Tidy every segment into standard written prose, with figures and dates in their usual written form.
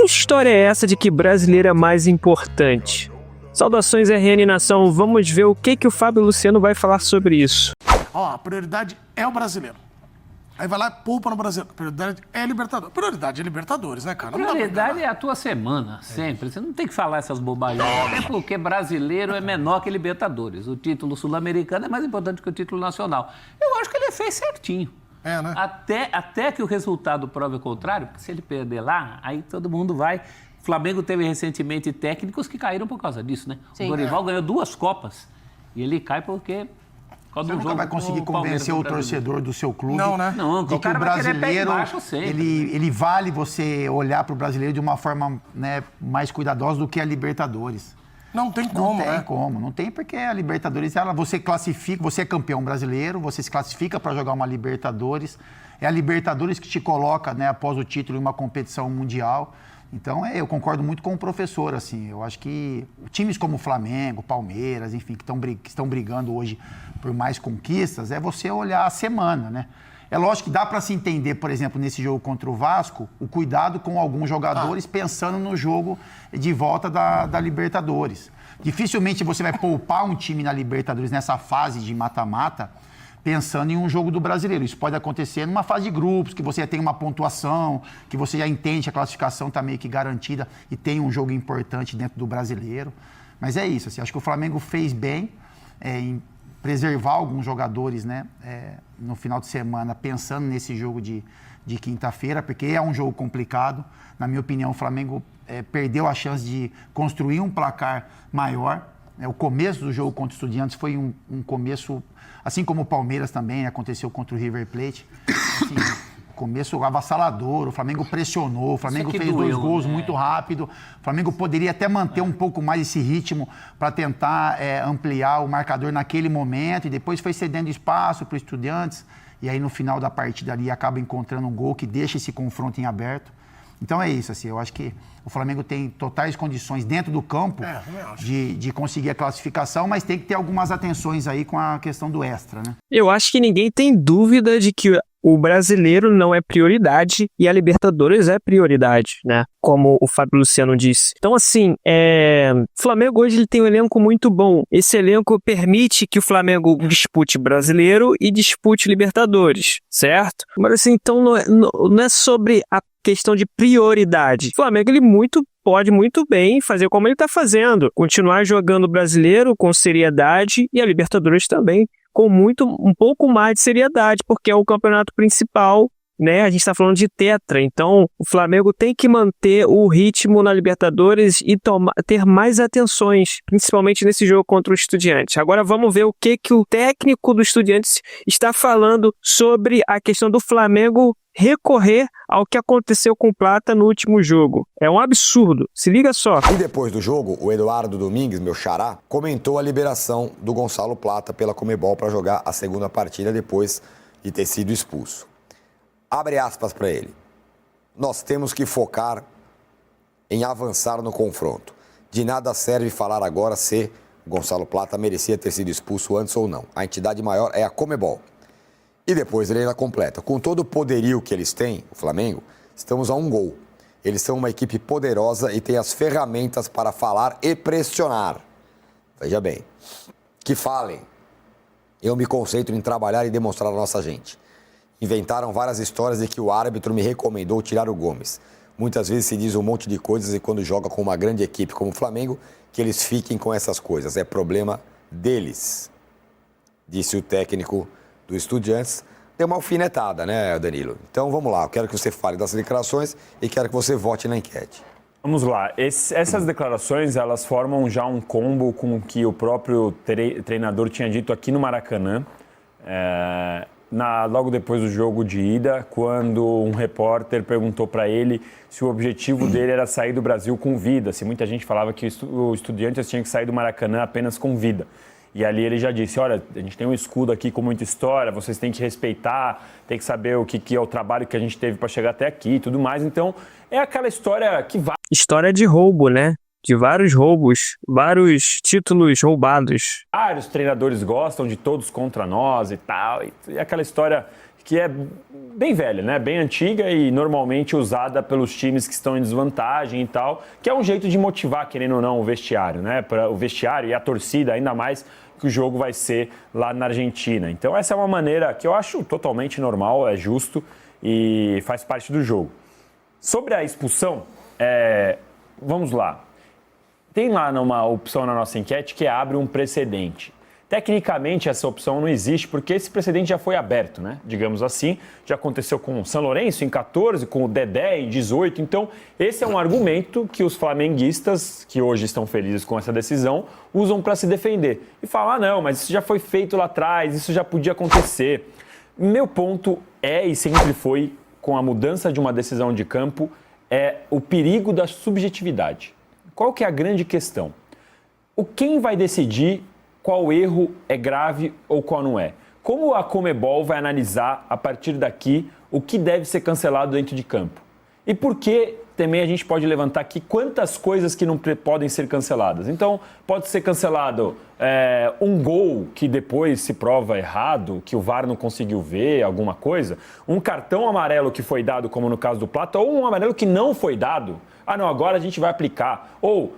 Que história é essa de que brasileiro é mais importante? Saudações RN Nação, vamos ver o que o Fábio Luciano vai falar sobre isso. A prioridade é o brasileiro. Aí vai lá e poupa no Brasil. Prioridade é Libertadores. Prioridade é Libertadores, né, cara? Prioridade é a tua semana, sempre. Você não tem que falar essas bobagens. É porque brasileiro é menor que Libertadores. O título sul-americano é mais importante que o título nacional. Eu acho que ele fez certinho. É, né? Até que o resultado prove o contrário, porque se ele perder lá, aí todo mundo vai. O Flamengo teve recentemente técnicos que caíram por causa disso, né? Sim. O Dorival ganhou 2 Copas e ele cai porque... Você nunca vai conseguir convencer o torcedor do seu clube de que o brasileiro, ele vale você olhar para o brasileiro de uma forma, né, mais cuidadosa do que a Libertadores. Não tem como, Não tem como. Não tem porque a Libertadores, você classifica, você é campeão brasileiro, você se classifica para jogar uma Libertadores. É a Libertadores que te coloca, né, após o título em uma competição mundial. Então, eu concordo muito com o professor, assim. Eu acho que times como o Flamengo, Palmeiras, enfim, que estão brigando hoje por mais conquistas, é você olhar a semana, né? É lógico que dá para se entender, por exemplo, nesse jogo contra o Vasco, o cuidado com alguns jogadores pensando no jogo de volta da Libertadores. Dificilmente você vai poupar um time na Libertadores nessa fase de mata-mata pensando em um jogo do brasileiro. Isso pode acontecer numa fase de grupos, que você já tem uma pontuação, que você já entende que a classificação está meio que garantida e tem um jogo importante dentro do brasileiro. Mas é isso, assim, acho que o Flamengo fez bem em preservar alguns jogadores, né, no final de semana, pensando nesse jogo de quinta-feira, porque é um jogo complicado. Na minha opinião, o Flamengo perdeu a chance de construir um placar maior. O começo do jogo contra o Estudiantes foi um começo, assim como o Palmeiras também, aconteceu contra o River Plate. Assim, começo avassalador, o Flamengo pressionou, o Flamengo fez 2 gols muito rápido. O Flamengo poderia até manter um pouco mais esse ritmo para tentar ampliar o marcador naquele momento, e depois foi cedendo espaço para o Estudiantes, e aí no final da partida ali acaba encontrando um gol que deixa esse confronto em aberto. Então é isso, assim, eu acho que o Flamengo tem totais condições dentro do campo de conseguir a classificação, mas tem que ter algumas atenções aí com a questão do extra, né? Eu acho que ninguém tem dúvida de que o brasileiro não é prioridade e a Libertadores é prioridade, né? Como o Fábio Luciano disse. Então, assim, o Flamengo hoje ele tem um elenco muito bom. Esse elenco permite que o Flamengo dispute brasileiro e dispute Libertadores, certo? Mas, assim, então não é sobre a questão de prioridade. O Flamengo, ele pode muito bem fazer como ele está fazendo. Continuar jogando o brasileiro com seriedade e a Libertadores também com um pouco mais de seriedade, porque é o campeonato principal, né? A gente está falando de tetra, então o Flamengo tem que manter o ritmo na Libertadores e ter mais atenções, principalmente nesse jogo contra o Estudiantes. Agora vamos ver o que o técnico do Estudiantes está falando sobre a questão do Flamengo recorrer ao que aconteceu com o Plata no último jogo. É um absurdo. Se liga só. E depois do jogo, o Eduardo Domingues, meu xará, comentou a liberação do Gonçalo Plata pela Conmebol para jogar a segunda partida depois de ter sido expulso. Abre aspas para ele. Nós temos que focar em avançar no confronto. De nada serve falar agora se Gonçalo Plata merecia ter sido expulso antes ou não. A entidade maior é a Conmebol. E depois ele ainda completa. Com todo o poderio que eles têm, o Flamengo, estamos a 1 gol. Eles são uma equipe poderosa e têm as ferramentas para falar e pressionar. Veja bem, que falem. Eu me concentro em trabalhar e demonstrar a nossa gente. Inventaram várias histórias de que o árbitro me recomendou tirar o Gomes. Muitas vezes se diz um monte de coisas e quando joga com uma grande equipe como o Flamengo, que eles fiquem com essas coisas. É problema deles, disse o técnico do Estudiantes. Deu uma alfinetada, né, Danilo? Então vamos lá, eu quero que você fale das declarações e quero que você vote na enquete. Vamos lá, essas declarações, elas formam já um combo com o que o próprio treinador tinha dito aqui no Maracanã, logo depois do jogo de ida, quando um repórter perguntou para ele se o objetivo dele era sair do Brasil com vida, se muita gente falava que o Estudiantes tinha que sair do Maracanã apenas com vida. E ali ele já disse, olha, a gente tem um escudo aqui com muita história, vocês têm que respeitar, tem que saber o que é o trabalho que a gente teve para chegar até aqui e tudo mais. Então, é aquela história que vai... História de roubo, né? De vários roubos, vários títulos roubados. Vários treinadores gostam de todos contra nós e tal. E aquela história que é bem velha, né? Bem antiga e normalmente usada pelos times que estão em desvantagem e tal, que é um jeito de motivar, querendo ou não, o vestiário, né? Para o vestiário e a torcida, ainda mais que o jogo vai ser lá na Argentina. Então essa é uma maneira que eu acho totalmente normal, é justo e faz parte do jogo. Sobre a expulsão, vamos lá. Tem lá uma opção na nossa enquete que abre um precedente. Tecnicamente, essa opção não existe porque esse precedente já foi aberto, né? Digamos assim, já aconteceu com o São Lourenço em 14, com o Dedé em 18. Então, esse é um argumento que os flamenguistas, que hoje estão felizes com essa decisão, usam para se defender. E falam, não, mas isso já foi feito lá atrás, isso já podia acontecer. Meu ponto e sempre foi, com a mudança de uma decisão de campo, o perigo da subjetividade. Qual que é a grande questão? Quem vai decidir qual erro é grave ou qual não é? Como a Conmebol vai analisar, a partir daqui, o que deve ser cancelado dentro de campo? E por que também a gente pode levantar aqui quantas coisas que não podem ser canceladas? Então, pode ser cancelado um gol que depois se prova errado, que o VAR não conseguiu ver, alguma coisa, um cartão amarelo que foi dado, como no caso do Plata, ou um amarelo que não foi dado. Ah, não, agora a gente vai aplicar. Ou,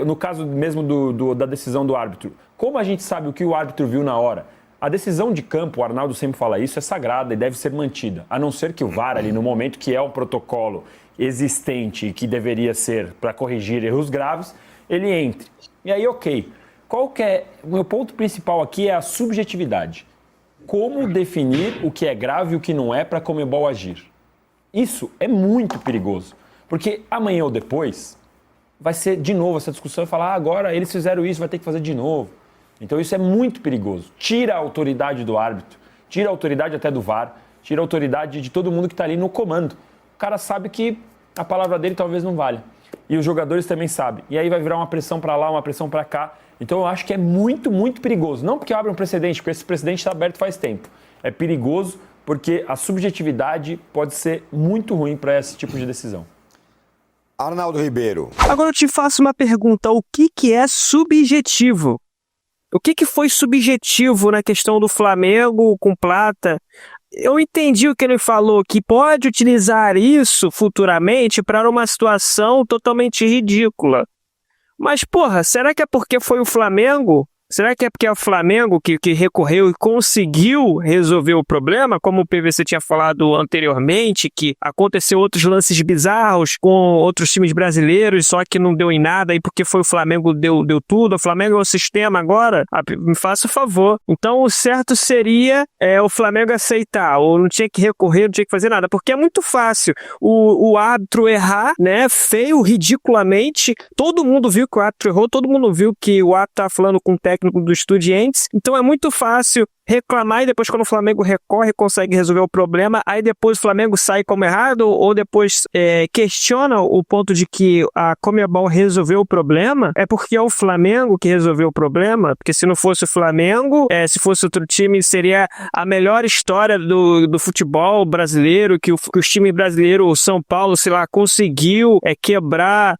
no caso mesmo da decisão do árbitro, como a gente sabe o que o árbitro viu na hora? A decisão de campo, o Arnaldo sempre fala isso, é sagrada e deve ser mantida. A não ser que o VAR, ali no momento que é um protocolo existente e que deveria ser para corrigir erros graves, ele entre. E aí, ok. O meu ponto principal aqui é a subjetividade. Como definir o que é grave e o que não é para a Conmebol agir? Isso é muito perigoso. Porque amanhã ou depois vai ser de novo essa discussão e falar, agora eles fizeram isso, vai ter que fazer de novo. Então isso é muito perigoso. Tira a autoridade do árbitro, tira a autoridade até do VAR, tira a autoridade de todo mundo que está ali no comando. O cara sabe que a palavra dele talvez não valha. E os jogadores também sabem. E aí vai virar uma pressão para lá, uma pressão para cá. Então eu acho que é muito, muito perigoso. Não porque abre um precedente, porque esse precedente está aberto faz tempo. É perigoso porque a subjetividade pode ser muito ruim para esse tipo de decisão. Arnaldo Ribeiro. Agora eu te faço uma pergunta. O que é subjetivo? O que foi subjetivo na questão do Flamengo com Plata? Eu entendi o que ele falou, que pode utilizar isso futuramente para uma situação totalmente ridícula. Mas, porra, será que é porque foi o Flamengo? Será que é porque é o Flamengo que recorreu e conseguiu resolver o problema? Como o PVC tinha falado anteriormente, que aconteceu outros lances bizarros com outros times brasileiros, só que não deu em nada, e porque foi o Flamengo deu tudo. O Flamengo é o sistema agora? Me faça o favor. Então o certo seria o Flamengo aceitar, ou não tinha que recorrer, não tinha que fazer nada, porque é muito fácil o árbitro errar, né, feio, ridiculamente. Todo mundo viu que o árbitro errou, todo mundo viu que o árbitro tá falando com o técnico do Estudiantes, então é muito fácil reclamar e depois quando o Flamengo recorre consegue resolver o problema, aí depois o Flamengo sai como errado ou depois questiona o ponto de que a Conmebol resolveu o problema, é porque é o Flamengo que resolveu o problema, porque se não fosse o Flamengo, se fosse outro time, seria a melhor história do futebol brasileiro, que os times brasileiros, o São Paulo, sei lá, conseguiu quebrar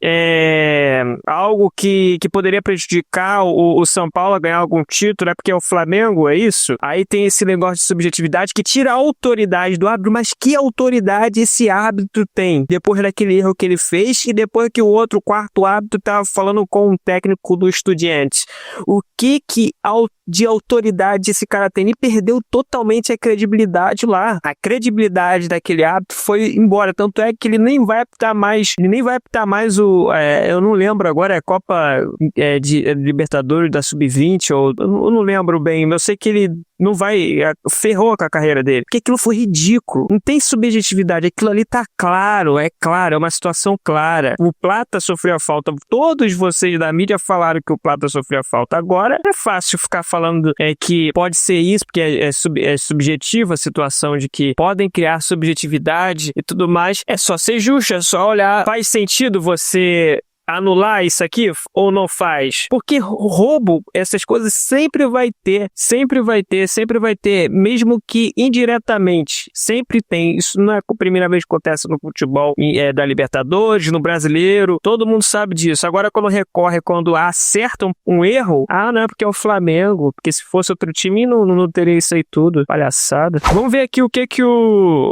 algo que poderia prejudicar o São Paulo a ganhar algum título, é porque é o Flamengo, é isso? Aí tem esse negócio de subjetividade que tira a autoridade do árbitro, mas que autoridade esse árbitro tem? Depois daquele erro que ele fez e depois que o quarto árbitro estava falando com um técnico do Estudiantes. O que de autoridade esse cara tem? Ele perdeu totalmente a credibilidade lá. A credibilidade daquele árbitro foi embora, tanto é que ele nem vai apitar mais eu não lembro agora, é Copa de Libertadores da Sub-20, ou eu não lembro bem, eu sei que ele não vai, ferrou com a carreira dele, porque aquilo foi ridículo, não tem subjetividade, aquilo ali tá claro, é uma situação clara. O Plata sofreu a falta, todos vocês da mídia falaram que o Plata sofreu a falta, agora é fácil ficar falando que pode ser isso, porque é subjetiva a situação de que podem criar subjetividade e tudo mais, é só ser justo, é só olhar, faz sentido você anular isso aqui ou não faz? Porque roubo, essas coisas sempre vai ter, mesmo que indiretamente, sempre tem. Isso não é a primeira vez que acontece no futebol da Libertadores, no Brasileiro, todo mundo sabe disso. Agora, quando acertam um erro, não é porque é o Flamengo, porque se fosse outro time não teria isso aí tudo. Palhaçada. Vamos ver aqui o que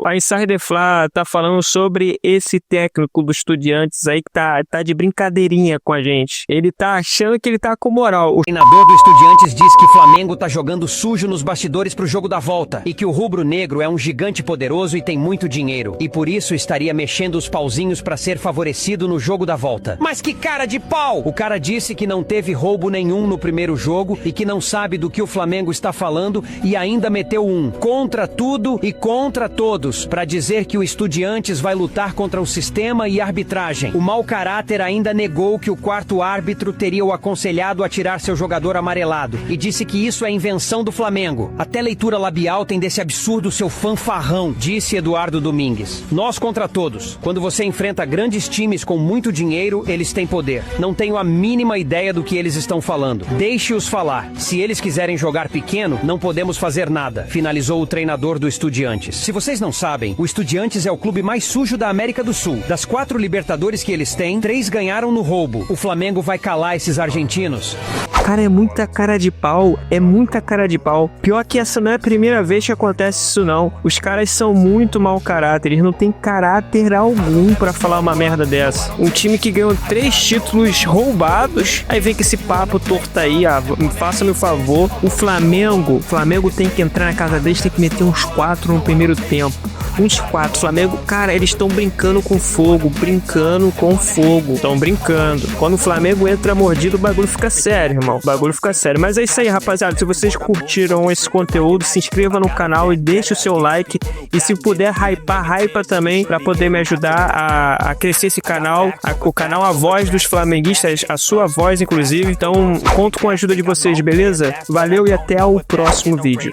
a Insider Fla tá falando sobre esse técnico do Estudiantes aí que tá de brincadeirinha com a gente. Ele tá achando que ele tá com moral. O treinador do Estudiantes diz que o Flamengo tá jogando sujo nos bastidores pro jogo da volta e que o rubro-negro é um gigante poderoso e tem muito dinheiro e por isso estaria mexendo os pauzinhos pra ser favorecido no jogo da volta. Mas que cara de pau! O cara disse que não teve roubo nenhum no primeiro jogo e que não sabe do que o Flamengo está falando e ainda meteu um contra tudo e contra todos pra dizer que o Estudiantes vai lutar contra o sistema e a arbitragem. O mau caráter ainda negou que o quarto árbitro teria o aconselhado a tirar seu jogador amarelado e disse que isso é invenção do Flamengo. Até leitura labial tem desse absurdo seu fanfarrão, disse Eduardo Domingues. Nós contra todos. Quando você enfrenta grandes times com muito dinheiro, eles têm poder. Não tenho a mínima ideia do que eles estão falando. Deixe-os falar. Se eles quiserem jogar pequeno, não podemos fazer nada, finalizou o treinador do Estudiantes. Se vocês não sabem, o Estudiantes é o clube mais sujo da América do Sul. Das 4 Libertadores que eles têm, 3 ganharam no roubo. O Flamengo vai calar esses argentinos. Cara, é muita cara de pau. Pior que essa não é a primeira vez que acontece isso, não. Os caras são muito mau caráter. Eles não têm caráter algum pra falar uma merda dessa. Um time que ganhou 3 títulos roubados. Aí vem com esse papo torto aí, faça-me o favor. O Flamengo tem que entrar na casa deles, tem que meter uns 4 no primeiro tempo. Uns 4. Flamengo, cara, eles estão brincando com fogo. Estão brincando. Quando o Flamengo entra mordido, o bagulho fica sério, irmão. Mas é isso aí, rapaziada. Se vocês curtiram esse conteúdo, se inscreva no canal e deixe o seu like. E se puder hypa também, pra poder me ajudar a crescer esse canal. O canal A Voz dos Flamenguistas, a sua voz, inclusive. Então, conto com a ajuda de vocês, beleza? Valeu e até o próximo vídeo.